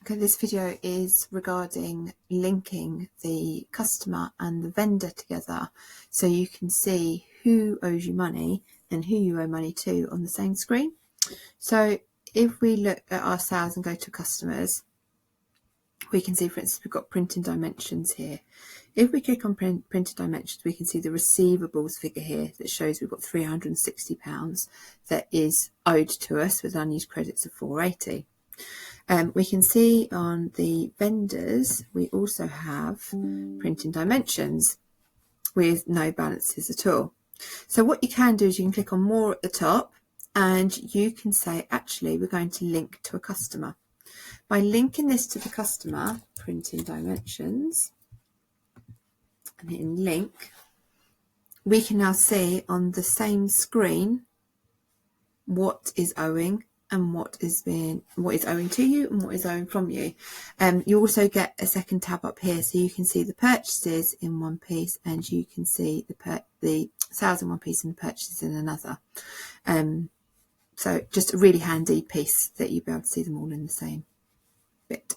Okay, this video is regarding linking the customer and the vendor together so you can see who owes you money and who you owe money to on the same screen. So if we look at our sales and go to customers, we can see, for instance, we've got printing dimensions here. If we click on printed dimensions, we can see the receivables figure here that shows we've got £360 that is owed to us with unused credits of £480. We can see on the vendors, we also have printing dimensions with no balances at all. So what you can do is you can click on more at the top and you can say, actually, we're going to link to a customer. By linking this to the customer, printing dimensions, and hitting link, we can now see on the same screen what is owing and what is owing to you and what is owing from you. You also get a second tab up here, so you can see the purchases in one piece and you can see the sales in one piece and the purchases in another. So just a really handy piece that you'll be able to see them all in the same bit.